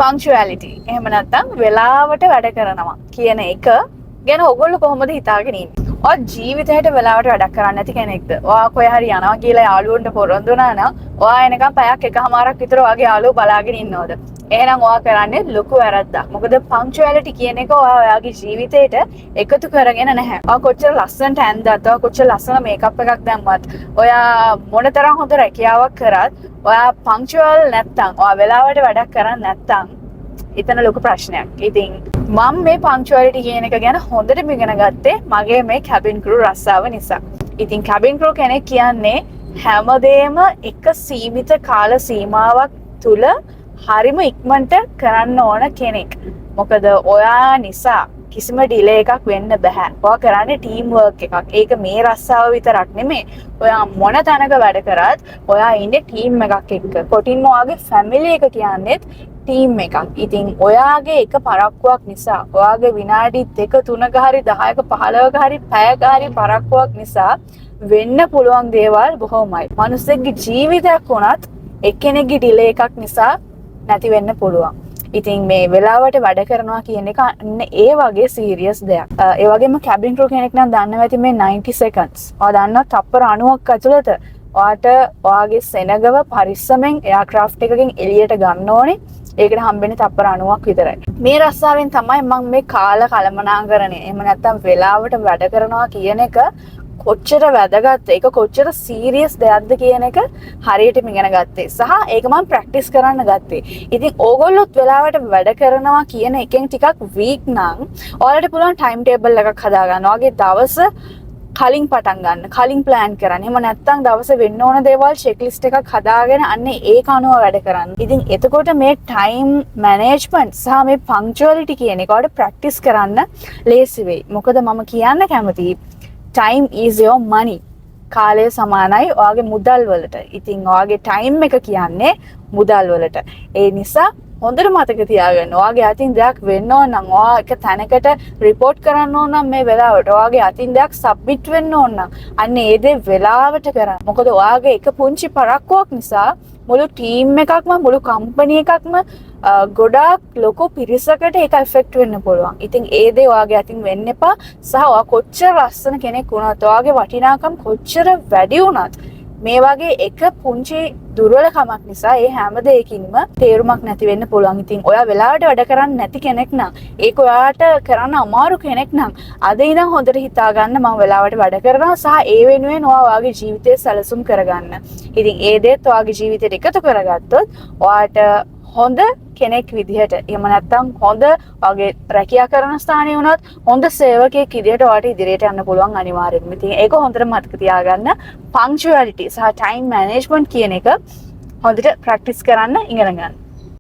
punctuality එහෙම නැත්නම් වෙලාවට වැඩ කරනවා කියන එක ගැන ඔයගොල්ලෝ කොහොමද හිතාගෙන ඉන්නේ? ඔය ජීවිතේට වෙලාවට වැඩක් කරන්නේ නැති කෙනෙක්ද? ඔයා කොහේ හරි යනවා කියලා යාළුවන්ට පොරොන්දු වුණා නම් ඔයා එනකම් පැයක් එකමාරක් විතර ඔයාගේ යාළුවෝ බලාගෙන ඉන්නවද? එහෙනම් ඔයා කරන්නේ ලොකු වැරද්දක්. මොකද punctuality කියන එක ඔයාගේ ජීවිතේට එකතු කරගෙන නැහැ. ඔයා කොච්චර ලස්සනට ඇඳත්, ඔයා කොච්චර ලස්සන මේකප් එකක් දැම්මත්, ඔයා මොනතරම් හොඳ රැකියාවක් කරත්, ඔයා punctual නැත්තම්, ඔයා වෙලාවට වැඩක් කරන්නේ නැත්තම් එතන ලොකු ප්‍රශ්නයක්. ඉතින් මම මේ punctuality කියන එක ගැන හොඳටම ඉගෙන ගත්තේ මගේ මේ cabin crew රස්සාව නිසා. ඉතින් cabin crew කෙනෙක් කියන්නේ හැමදේම එක සීමිත කාල සීමාවක් තුල හරිම ඉක්මනට කරන්න ඕන කෙනෙක්. මොකද ඔයා නිසා කිසිම ඩිලේ එකක් වෙන්න බෑ. ඔයා කරන්නේ ටීම් වර්ක් එකක්. ඒක මේ රස්සාව විතරක් නෙමෙයි. ඔයා මොන තැනක වැඩ කරත් ඔයා ඉන්නේ ටීම් එකක් එක්ක. කොටින්ම ඔයාගේ ෆැමිලි එක කියන්නේත් ටීම් එකක්. ඉතින් ඔයාගේ එක පරක්කුවක් නිසා, ඔයාගේ විනාඩි 2 3ක හරි 10ක 15ක හරි පැයක හරි පරක්කුවක් නිසා වෙන්න පුළුවන් දේවල් බොහොමයි. මිනිස්සෙක්ගේ ජීවිතයක් වුණත් එක්කෙනෙක්ගේ ඩිලේ එකක් නිසා නැති වෙන්න පුළුවන්. ඉතින් මේ වෙලාවට වැඩ කරනවා කියන එක ඒ වගේ සීරියස් දෙයක්. ඒ වගේම cabin crew කෙනෙක් නම් දන්නවා ඇති මේ 90 seconds. ඔයා දන්නවා තප්පර 90ක් ඇතුළත ඔයාට ඔයාගේ සෙනගව පරිස්සමෙන් එයාක්‍රාෆ්ට් එකකින් එළියට ගන්න ඕනේ. ඒකට හම්බෙන්නේ තප්පර 90ක් විතරයි. මේ රස්සාවෙන් තමයි මම මේ කාල කළමනාකරණය. එහෙම නැත්නම් වෙලාවට වැඩ කරනවා කියන එක කොච්චර වැදගත්ද, ඒක කොච්චර සීරියස් දෙයක්ද කියන එක හරියටම ඉගෙන ගත්තේ. සහ ඒක මම ප්‍රැක්ටිස් කරන්න ගත්තේ. ඉතින් ඕගොල්ලොත් වෙලාවට වැඩ කරනවා කියන එකෙන් ටිකක් වීක් නම් ඔයාලට පුළුවන් ටයිම් ටේබල් එකක් හදාගන්න. ඔයාගේ දවස කලින් පටන් ගන්න, කලින් ප්ලෑන් කරන්න. එහෙම නැත්නම් දවසේ වෙන්න ඕන දේවල් චෙක් ලිස්ට් එකක් හදාගෙන අන්න ඒක අනුව වැඩ කරන්න. ඉතින් එතකොට මේ ටයිම් මැනේජ්මන්ට් සහ මේ පන්ක්චුවලිටි කියන එක ඔයාලට ප්‍රැක්ටිස් කරන්න ලේසි වෙයි. මොකද මම කියන්න කැමතියි time is your money. කාලය සමානයි ඔයාගේ මුදල් වලට. ඉතින් ඔයාගේ time එක කියන්නේ මුදල් වලට. ඒ නිසා හොඳට මතක තියාගන්න. ඔයාගේ අතින් දෙයක් වෙන්න ඕන නම්, ඔයා එක තැනකට report කරන්න ඕන නම් මේ වෙලාවට, ඔයාගේ අතින් දෙයක් submit වෙන්න ඕන නම් අන්න ඒ දේ වෙලාවට කරන්න. මොකද ඔයාගේ එක පුංචි පරක්කුවක් නිසා මුළු ටීම් එකක්ම, මුළු කම්පැනි එකක්ම ගොඩාක් ලොකු පිරිසකට ඒක එෆෙක්ට් වෙන්න පුළුවන්. ඉතින් ඒ දේ ඔයාගේ අතින් වෙන්න එපා. සහ ඔයා කොච්චර ලස්සන කෙනෙක් වුණත්, ඔයාගේ වටිනාකම් කොච්චර වැඩි වුණත් මේ වගේ එක පුංචි දුර්වලකමක් නිසා ඒ හැම දෙයකින්ම තේරුමක් නැති වෙන්න පුළුවන්. ඉතින් ඔයා වෙලාවට වැඩ කරන්නේ නැති කෙනෙක් නම්, ඒක ඔයාට කරන්න අමාරු කෙනෙක් නම් අද ඉඳන් හොඳට හිතා ගන්න මම වෙලාවට වැඩ කරනවා සහ ඒ වෙනුවෙන් ඔයා ඔයාගේ ජීවිතය සැලසුම් කරගන්න. ඉතින් ඒ දේත් ඔයාගේ ජීවිතයට එකතු කරගත්තොත් ඔයාට හොඳ කෙනෙක් විදිහට, එහෙම නැත්නම් හොඳ වගේ රැකියා කරන ස්ථානයේ වුණත් හොඳ සේවකයෙක් විදිහට ඔයාට ඉදිරියට යන්න පුළුවන් අනිවාර්යෙන්ම. ඉතින් ඒක හොඳට මතක තියාගන්න. punctuality සහ time management කියන එක හොඳට ප්‍රැක්ටිස් කරන්න ඉගෙන ගන්න.